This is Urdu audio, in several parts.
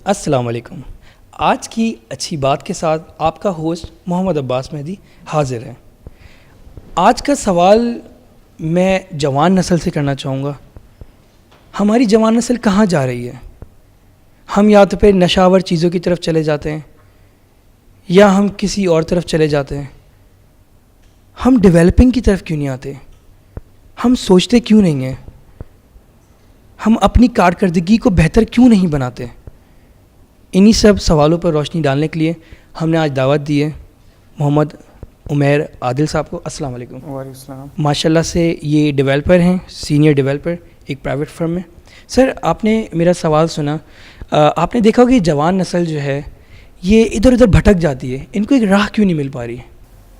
السلام علیکم. آج کی اچھی بات کے ساتھ آپ کا ہوسٹ محمد عباس مہدی حاضر ہے. آج کا سوال میں جوان نسل سے کرنا چاہوں گا. ہماری جوان نسل کہاں جا رہی ہے؟ ہم یا تو پھر نشاور چیزوں کی طرف چلے جاتے ہیں یا ہم کسی اور طرف چلے جاتے ہیں. ہم ڈیولپنگ کی طرف کیوں نہیں آتے؟ ہم سوچتے کیوں نہیں ہیں؟ ہم اپنی کارکردگی کو بہتر کیوں نہیں بناتے؟ انہی سب سوالوں پر روشنی ڈالنے کے لیے ہم نے آج دعوت دی ہے محمد عمیر عادل صاحب کو. السلام علیکم. وعلیکم السلام. ماشاء اللہ سے یہ ڈیولپر ہیں، سینئر ڈیولپر ایک پرائیویٹ فرم میں. سر آپ نے میرا سوال سنا، آپ نے دیکھا ہوگا کہ جوان نسل جو ہے یہ ادھر ادھر بھٹک جاتی ہے، ان کو ایک راہ کیوں نہیں مل پا رہی؟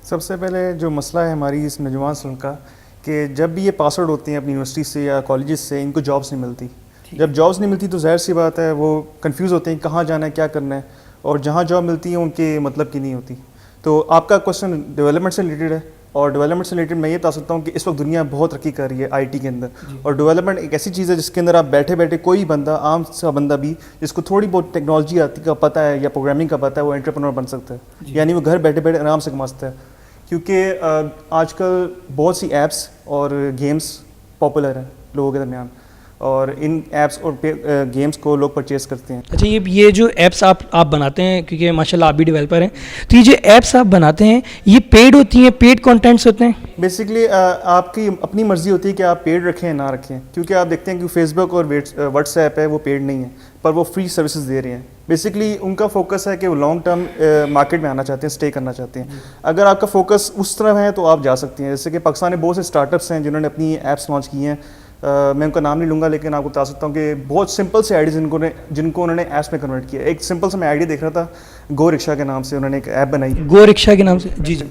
سب سے پہلے جو مسئلہ ہے ہماری اس نوجوان نسل کا کہ جب بھی یہ پاس آؤٹ ہوتے ہیں اپنی یونیورسٹی سے یا کالجز سے، ان کو جابس نہیں ملتی. جب جابس نہیں ملتی تو ظاہر سی بات ہے وہ کنفیوز ہوتے ہیں کہاں جانا ہے، کیا کرنا ہے، اور جہاں جاب ملتی ہے ان کے مطلب کی نہیں ہوتی. تو آپ کا کوشچن ڈیولپمنٹ سے ریلیٹڈ ہے، اور ڈیولپمنٹ سے ریلیٹڈ میں یہ بتا سکتا ہوں کہ اس وقت دنیا بہت ترقی کر رہی ہے آئی ٹی کے اندر. اور ڈیولپمنٹ ایک ایسی چیز ہے جس کے اندر آپ بیٹھے بیٹھے کوئی بندہ، عام سا بندہ بھی جس کو تھوڑی بہت ٹیکنالوجی آتی کا پتہ ہے یا پروگرامنگ کا پتہ ہے، وہ انٹرپرینور بن سکتا ہے. یعنی وہ گھر بیٹھے بیٹھے آرام سے کما سکتا ہے. کیونکہ آج کل بہت سی ایپس اور گیمس پاپولر ہیں لوگوں کے درمیان، اور ان ایپس اور گیمس کو لوگ پرچیز کرتے ہیں. اچھا، یہ جو ایپس آپ بناتے ہیں، کیونکہ ماشاء اللہ آپ بھی ڈیولپر ہیں، تو یہ جو ایپس آپ بناتے ہیں یہ پیڈ ہوتی ہیں، پیڈ کانٹینٹس ہوتے ہیں؟ بیسکلی آپ کی اپنی مرضی ہوتی ہے کہ آپ پیڈ رکھیں نہ رکھیں. کیونکہ آپ دیکھتے ہیں کہ فیس بک اور واٹس ایپ ہے وہ پیڈ نہیں ہے، پر وہ فری سروسز دے رہے ہیں. بیسکلی ان کا فوکس ہے کہ وہ لانگ ٹرم مارکیٹ میں آنا چاہتے ہیں، اسٹے کرنا چاہتے ہیں. اگر آپ کا فوکس اس طرح ہے تو آپ جا سکتے ہیں. جیسے کہ پاکستان میں بہت سے اسٹارٹ اپس ہیں جنہوں نے اپنی ایپس لانچ کی ہیں. میں ان کا نام نہیں لوں گا، لیکن آپ کو بتا سکتا ہوں کہ بہت سمپل سے آئیڈیز جن کو انہوں نے ایپس میں کنورٹ کیا. ایک سمپل سے میں آئیڈیا دیکھ رہا تھا، گو رکشا کے نام سے انہوں نے ایک ایپ بنائی. گو رکشا کے نام سے؟ جی جی.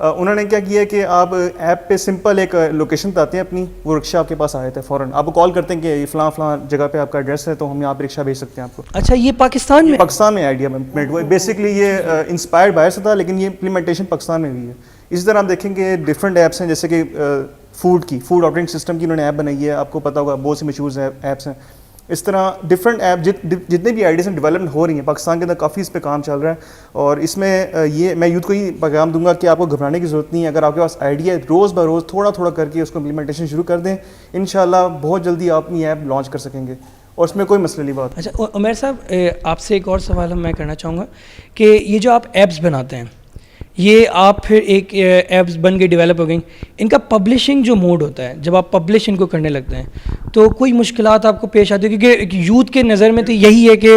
انہوں نے کیا کیا کہ آپ ایپ پہ سمپل ایک لوکیشن بتاتے ہیں اپنی، وہ رکشا آپ کے پاس آئے تھے فوراً. آپ کو کال کرتے ہیں کہ فلاں فلاں جگہ پہ آپ کا ایڈریس ہے، تو ہم یہاں پہ رکشا بھیج سکتے ہیں آپ کو. اچھا، یہ پاکستان میں آئیڈیا بیسکلی یہ انسپائرڈ باہر سے تھا، لیکن یہ امپلیمنٹیشن پاکستان میں ہوئی ہے. اسی طرح آپ دیکھیں گے ڈفرینٹ ایپس ہیں، جیسے کہ فوڈ آرڈرنگ سسٹم کی انہوں نے ایپ بنائی ہے. آپ کو پتا ہوگا بہت سی مشہور ایپس ہیں. اس طرح ڈفرینٹ ایپ جتنے بھی آئیڈیاز ہیں ڈیولپمنٹ ہو رہی ہیں پاکستان کے اندر، کافی اس پہ کام چل رہا ہے. اور اس میں یہ میں یوتھ کو ہی پیغام دوں گا کہ آپ کو گھبرانے کی ضرورت نہیں ہے. اگر آپ کے پاس آئیڈیا ہے، روز بہ روز تھوڑا تھوڑا کر کے اس کو امپلیمنٹیشن شروع کر دیں، انشاءاللہ بہت جلدی آپ اپنی ایپ لانچ کر سکیں گے، اور اس میں کوئی مسئلہ نہیں بات. اچھا عمیر صاحب، آپ سے ایک اور سوال میں کرنا چاہوں گا کہ یہ جو آپ ایپس بناتے ہیں، یہ آپ پھر ایک ایپس بن کے ڈیولپ ہو گئیں، ان کا پبلشنگ جو موڈ ہوتا ہے، جب آپ پبلش ان کو کرنے لگتے ہیں تو کوئی مشکلات آپ کو پیش آتی ہے؟ کیونکہ یوتھ کے نظر میں تو یہی ہے کہ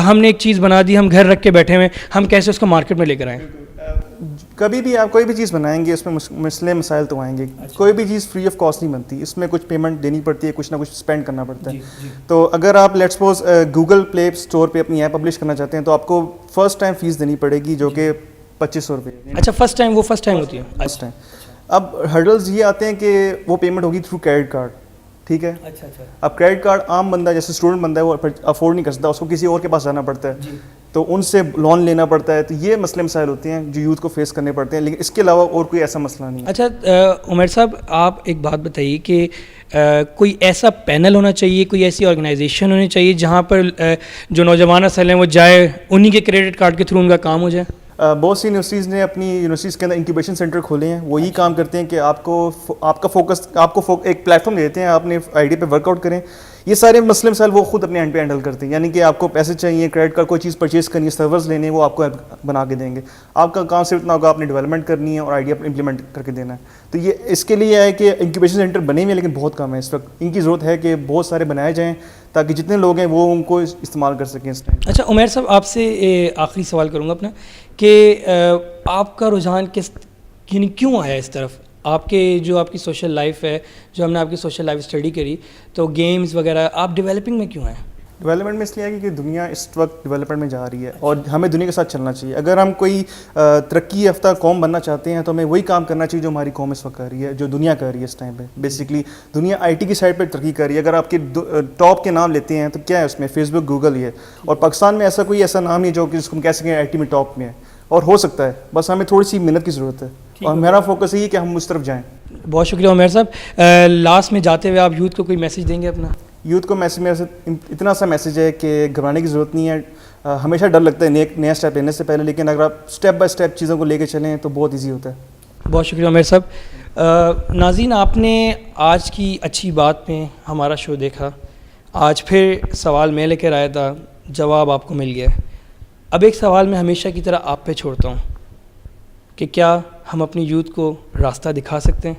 ہم نے ایک چیز بنا دی، ہم گھر رکھ کے بیٹھے ہوئے، ہم کیسے اس کو مارکیٹ میں لے کر آئیں؟ کبھی بھی آپ کوئی بھی چیز بنائیں گے اس میں مسئلے مسائل تو آئیں گے. کوئی بھی چیز فری آف کاسٹ نہیں بنتی، اس میں کچھ پیمنٹ دینی پڑتی ہے، کچھ نہ کچھ اسپینڈ کرنا پڑتا ہے. تو اگر آپ let's suppose Google Play store پہ اپنی ایپ پبلش کرنا چاہتے ہیں تو آپ کو فرسٹ ٹائم فیس دینی پڑے گی، جو کہ 2500 روپئے. اچھا، فرسٹ ٹائم ہوتی ہے. First time. اب ہرڈلز یہ آتے ہیں کہ وہ پیمنٹ ہوگی تھرو کریڈٹ کارڈ. ٹھیک ہے. اب کریڈٹ کارڈ عام بندہ جیسے اسٹوڈنٹ بندہ ہے وہ افورڈ نہیں کر سکتا، اس کو کسی اور کے پاس جانا پڑتا ہے، تو ان سے لون لینا پڑتا ہے. تو یہ مسئلے مسائل ہوتے ہیں جو یوتھ کو فیس کرنے پڑتے ہیں، لیکن اس کے علاوہ اور کوئی ایسا مسئلہ نہیں ہے. اچھا عمیر صاحب، آپ ایک بات بتائیے کہ کوئی ایسا پینل ہونا چاہیے، کوئی ایسی آرگنائزیشن ہونی چاہیے جہاں پر جو نوجوان اصل ہیں وہ جائے، انہی کے کریڈٹ کارڈ کے تھرو ان کا کام ہو جائے؟ بہت سی یونیورسٹیز نے اپنی یونیورسٹیز کے اندر انکیوبیشن سینٹر کھولے ہیں. وہ یہی کام کرتے ہیں کہ آپ کا فوکس ایک پلیٹ فارم دیتے ہیں، آپ نے آئیڈیا پہ ورک آؤٹ کریں. یہ سارے مسئلے مسائل وہ خود اپنے اینڈ پہ ہینڈل کرتے ہیں. یعنی کہ آپ کو پیسے چاہیے، کریڈٹ کارڈ کوئی چیز پرچیز کرنی ہے، سرورز لینے، وہ آپ کو بنا کے دیں گے. آپ کا کام صرف اتنا ہوگا، آپ نے ڈیولپمنٹ کرنی ہے اور آئیڈیا امپلیمنٹ کر کے دینا ہے. تو یہ اس کے لیے ہے کہ انکیوبیشن سینٹر بنے ہوئے ہیں، لیکن بہت کم ہے اس وقت. ان کی ضرورت ہے کہ بہت سارے بنائے جائیں تاکہ جتنے لوگ ہیں وہ ان کو استعمال کر سکیں اس ٹائم. اچھا عمیر صاحب، آپ سے آخری سوال کروں گا اپنا کہ آپ کا رجحان کیوں آیا اس طرف؟ آپ کی سوشل لائف ہے، جو ہم نے آپ کی سوشل لائف اسٹڈی کری، تو گیمز وغیرہ، آپ ڈیولپنگ میں کیوں ہیں؟ ڈیولپمنٹ میں اس لیے ہے کہ دنیا اس وقت ڈیولپمنٹ میں جا رہی ہے اور ہمیں دنیا کے ساتھ چلنا چاہیے. اگر ہم کوئی ترقی یافتہ قوم بننا چاہتے ہیں تو ہمیں وہی کام کرنا چاہیے جو ہماری قوم اس وقت کر رہی ہے، جو دنیا کر رہی ہے اس ٹائم پہ. بیسکلی دنیا آئی ٹی کی سائڈ پہ ترقی کر رہی ہے. اگر آپ کے ٹاپ کے نام لیتے ہیں تو کیا ہے اس میں؟ فیس بک، گوگل ہی ہے. اور پاکستان میں ایسا نام نہیں جو کہ جس کو ہم کہہ سکیں آئی ٹی میں ٹاپ میں ہے، اور ہو سکتا ہے. بس ہمیں تھوڑی سی محنت کی ضرورت ہے، اور میرا فوکس یہی ہے کہ ہم اس طرف جائیں. بہت شکریہ عمیر صاحب. لاسٹ میں جاتے ہوئے آپ یوتھ کو کوئی میسیج دیں گے اپنا؟ یوتھ کو میسج اتنا سا میسیج ہے کہ گھبرانے کی ضرورت نہیں ہے. ہمیشہ ڈر لگتا ہے نیا اسٹیپ لینے سے پہلے, لیکن اگر آپ اسٹیپ بائی اسٹیپ چیزوں کو لے کے چلیں تو بہت ایزی ہوتا ہے. بہت شکریہ عمیر صاحب. ناظرین, آپ نے آج کی اچھی بات میں ہمارا شو دیکھا. آج پھر سوال میں لے کر آیا تھا, جواب آپ کو مل گیا. اب ایک سوال میں ہمیشہ کی طرح آپ پہ چھوڑتا ہوں کہ کیا ہم اپنی یوتھ کو راستہ دکھا سکتے ہیں؟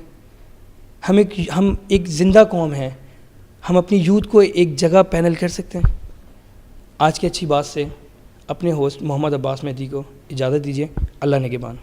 ہم ایک زندہ قوم ہیں, ہم اپنی یوتھ کو ایک جگہ پینل کر سکتے ہیں؟ آج کی اچھی بات سے اپنے ہوسٹ محمد عباس مہدی کو اجازت دیجیے. اللہ نگہبان.